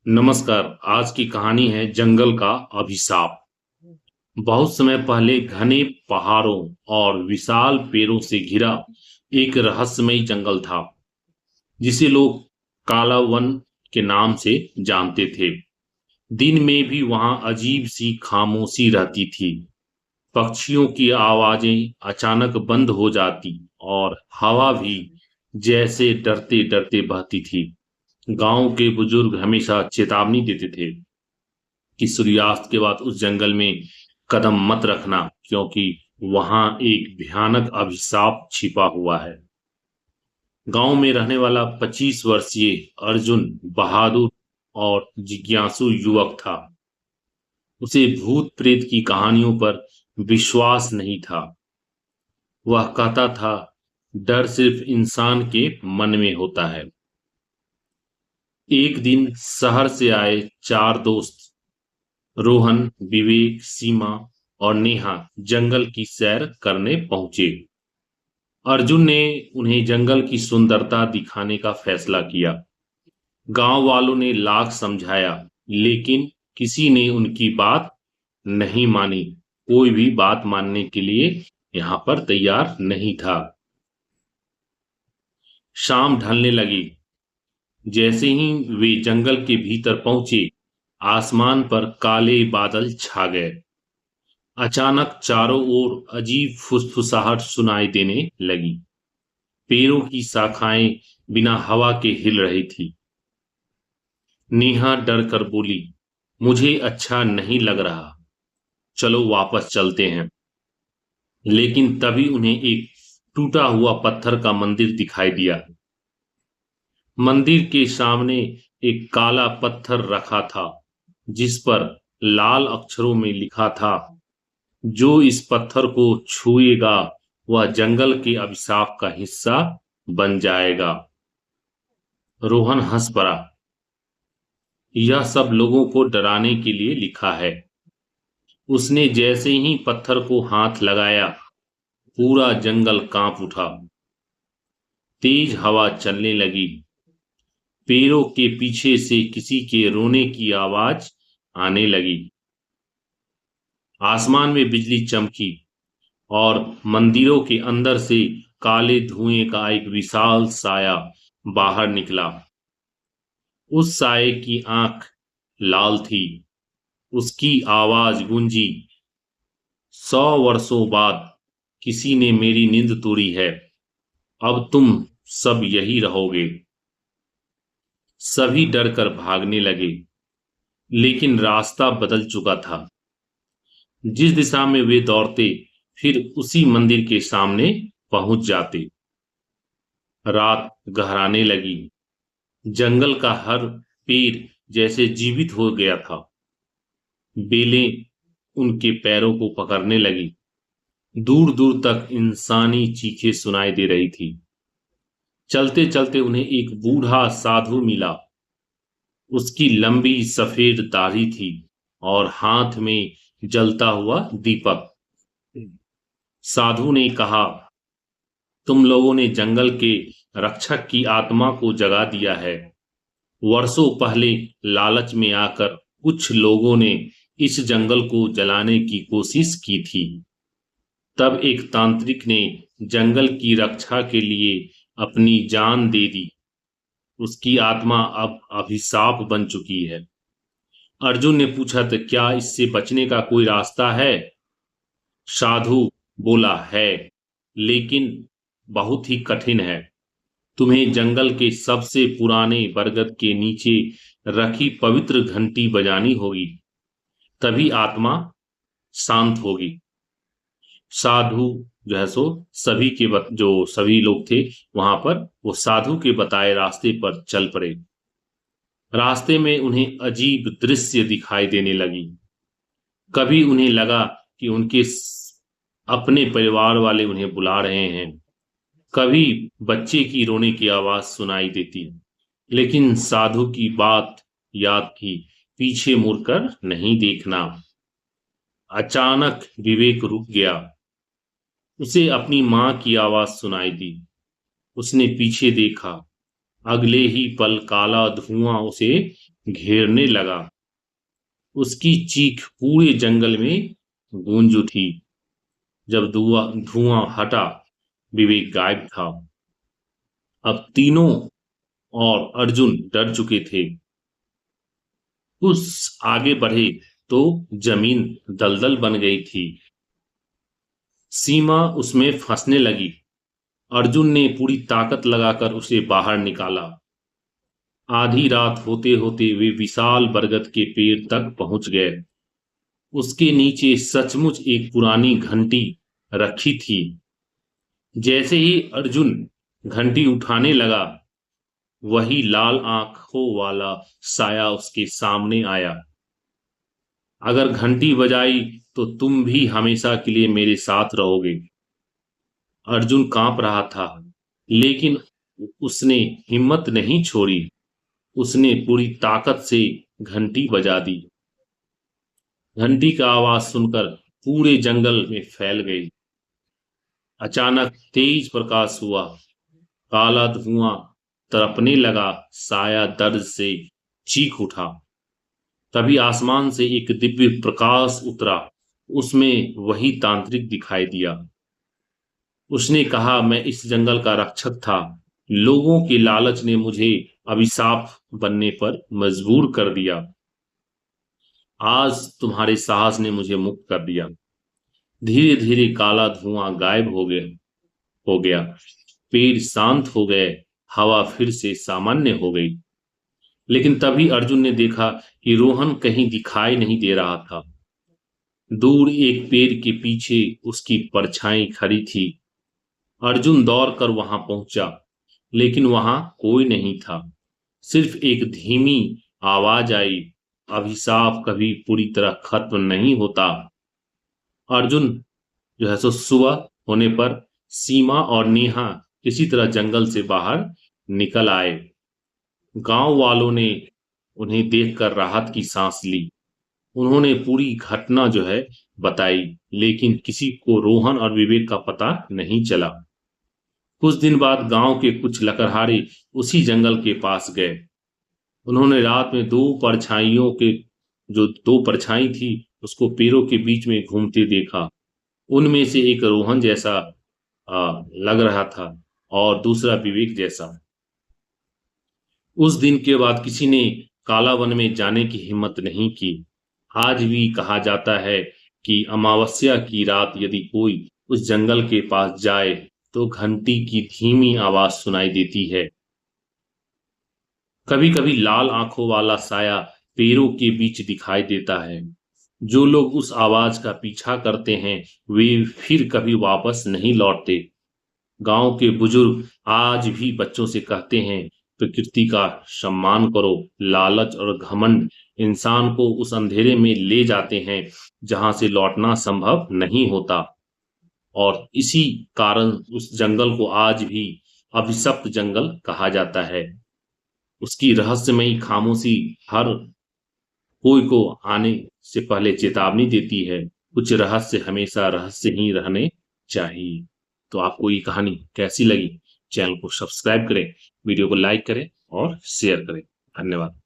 नमस्कार। आज की कहानी है जंगल का अभिशाप। बहुत समय पहले घने पहाड़ों और विशाल पेड़ों से घिरा एक रहस्यमयी जंगल था, जिसे लोग काला वन के नाम से जानते थे। दिन में भी वहां अजीब सी खामोशी रहती थी। पक्षियों की आवाजें अचानक बंद हो जाती और हवा भी जैसे डरते डरते बहती थी। गांव के बुजुर्ग हमेशा चेतावनी देते थे कि सूर्यास्त के बाद उस जंगल में कदम मत रखना, क्योंकि वहां एक भयानक अभिशाप छिपा हुआ है। गांव में रहने वाला 25 वर्षीय अर्जुन बहादुर और जिज्ञासु युवक था। उसे भूत प्रेत की कहानियों पर विश्वास नहीं था। वह कहता था, डर सिर्फ इंसान के मन में होता है। एक दिन शहर से आए 4 दोस्त रोहन, विवेक, सीमा और नेहा जंगल की सैर करने पहुंचे। अर्जुन ने उन्हें जंगल की सुंदरता दिखाने का फैसला किया। गांव वालों ने लाख समझाया, लेकिन किसी ने उनकी बात नहीं मानी। कोई भी बात मानने के लिए यहां पर तैयार नहीं था। शाम ढलने लगी। जैसे ही वे जंगल के भीतर पहुंचे, आसमान पर काले बादल छा गए। अचानक चारों ओर अजीब फुसफुसाहट सुनाई देने लगी। पेड़ों की शाखाएं बिना हवा के हिल रही थी। नेहा डर कर बोली, मुझे अच्छा नहीं लग रहा, चलो वापस चलते हैं। लेकिन तभी उन्हें एक टूटा हुआ पत्थर का मंदिर दिखाई दिया। मंदिर के सामने एक काला पत्थर रखा था, जिस पर लाल अक्षरों में लिखा था, जो इस पत्थर को छुएगा वह जंगल के अभिशाप का हिस्सा बन जाएगा। रोहन हंस पड़ा। यह सब लोगों को डराने के लिए लिखा है। उसने जैसे ही पत्थर को हाथ लगाया, पूरा जंगल कांप उठा। तेज हवा चलने लगी। पेड़ों के पीछे से किसी के रोने की आवाज आने लगी। आसमान में बिजली चमकी और मंदिरों के अंदर से काले धुएं का एक विशाल साया बाहर निकला। उस साये की आंख लाल थी। उसकी आवाज गूंजी, 100 वर्षों बाद किसी ने मेरी नींद तोड़ी है। अब तुम सब यही रहोगे। सभी डर कर भागने लगे, लेकिन रास्ता बदल चुका था। जिस दिशा में वे दौड़ते, फिर उसी मंदिर के सामने पहुंच जाते। रात गहराने लगी। जंगल का हर पेड़ जैसे जीवित हो गया था। बेलें उनके पैरों को पकड़ने लगी। दूर दूर तक इंसानी चीखें सुनाई दे रही थी। चलते चलते उन्हें एक बूढ़ा साधु मिला। उसकी लंबी सफेद दाढ़ी थी और हाथ में जलता हुआ दीपक। साधु ने कहा, तुम लोगों ने जंगल के रक्षक की आत्मा को जगा दिया है। वर्षों पहले लालच में आकर कुछ लोगों ने इस जंगल को जलाने की कोशिश की थी। तब एक तांत्रिक ने जंगल की रक्षा के लिए अपनी जान दे दी। उसकी आत्मा अब अभिशाप बन चुकी है। अर्जुन ने पूछा, तो क्या इससे बचने का कोई रास्ता है? साधु बोला, है, लेकिन बहुत ही कठिन है। तुम्हें जंगल के सबसे पुराने बरगद के नीचे रखी पवित्र घंटी बजानी होगी, तभी आत्मा शांत होगी। साधु जो है सो सभी के जो सभी लोग थे वहां पर, वो साधु के बताए रास्ते पर चल पड़े। रास्ते में उन्हें अजीब दृश्य दिखाई देने लगी। कभी उन्हें लगा कि उनके अपने परिवार वाले उन्हें बुला रहे हैं। कभी बच्चे की रोने की आवाज सुनाई देती। लेकिन साधु की बात याद थी, पीछे मुड़कर नहीं देखना। अचानक विवेक रुक गया। उसे अपनी मां की आवाज सुनाई दी। उसने पीछे देखा। अगले ही पल काला धुआं उसे घेरने लगा। उसकी चीख पूरे जंगल में गूंज उठी। जब धुआं हटा, विवेक गायब था। अब तीनों और अर्जुन डर चुके थे। कुछ आगे बढ़े तो जमीन दलदल बन गई थी। सीमा उसमें फंसने लगी। अर्जुन ने पूरी ताकत लगाकर उसे बाहर निकाला। आधी रात होते होते वे विशाल बरगद के पेड़ तक पहुंच गए। उसके नीचे सचमुच एक पुरानी घंटी रखी थी। जैसे ही अर्जुन घंटी उठाने लगा, वही लाल आंखों वाला साया उसके सामने आया। अगर घंटी बजाई तो तुम भी हमेशा के लिए मेरे साथ रहोगे। अर्जुन कांप रहा था, लेकिन उसने हिम्मत नहीं छोड़ी। उसने पूरी ताकत से घंटी बजा दी। घंटी का आवाज सुनकर पूरे जंगल में फैल गई। अचानक तेज प्रकाश हुआ। काला धुआं तड़पने लगा। साया दर्द से चीख उठा। तभी आसमान से एक दिव्य प्रकाश उतरा। उसमें वही तांत्रिक दिखाई दिया। उसने कहा, मैं इस जंगल का रक्षक था। लोगों के लालच ने मुझे अभिशाप बनने पर मजबूर कर दिया। आज तुम्हारे साहस ने मुझे मुक्त कर दिया। धीरे धीरे काला धुआं गायब हो गया। पेड़ शांत हो गए। हवा फिर से सामान्य हो गई। लेकिन तभी अर्जुन ने देखा कि रोहन कहीं दिखाई नहीं दे रहा था। दूर एक पेड़ के पीछे उसकी परछाई खड़ी थी। अर्जुन दौड़कर वहां पहुंचा, लेकिन वहां कोई नहीं था। सिर्फ एक धीमी आवाज आई, अभिशाप कभी पूरी तरह खत्म नहीं होता। अर्जुन जो है सो सुबह होने पर सीमा और नेहा किसी तरह जंगल से बाहर निकल आए। गांव वालों ने उन्हें देखकर राहत की सांस ली। उन्होंने पूरी घटना जो है बताई, लेकिन किसी को रोहन और विवेक का पता नहीं चला। कुछ दिन बाद गांव के कुछ लकड़हारे उसी जंगल के पास गए। उन्होंने रात में जो दो परछाई थी, उसको पेड़ों के बीच में घूमते देखा। उनमें से एक रोहन जैसा लग रहा था और दूसरा विवेक जैसा। उस दिन के बाद किसी ने काला वन में जाने की हिम्मत नहीं की। आज भी कहा जाता है कि अमावस्या की रात यदि कोई उस जंगल के पास जाए तो घंटी की धीमी आवाज सुनाई देती है। कभी कभी लाल आंखों वाला साया पेड़ों के बीच दिखाई देता है। जो लोग उस आवाज का पीछा करते हैं वे फिर कभी वापस नहीं लौटते। गांव के बुजुर्ग आज भी बच्चों से कहते हैं, प्रकृति का सम्मान करो। लालच और घमंड इंसान को उस अंधेरे में ले जाते हैं जहां से लौटना संभव नहीं होता। और इसी कारण उस जंगल को आज भी अभिशप्त जंगल कहा जाता है। उसकी रहस्यमयी खामोशी हर कोई को आने से पहले चेतावनी देती है। कुछ रहस्य हमेशा रहस्य ही रहने चाहिए। तो आपको ये कहानी कैसी लगी? चैनल को सब्सक्राइब करें, वीडियो को लाइक करें और शेयर करें। धन्यवाद।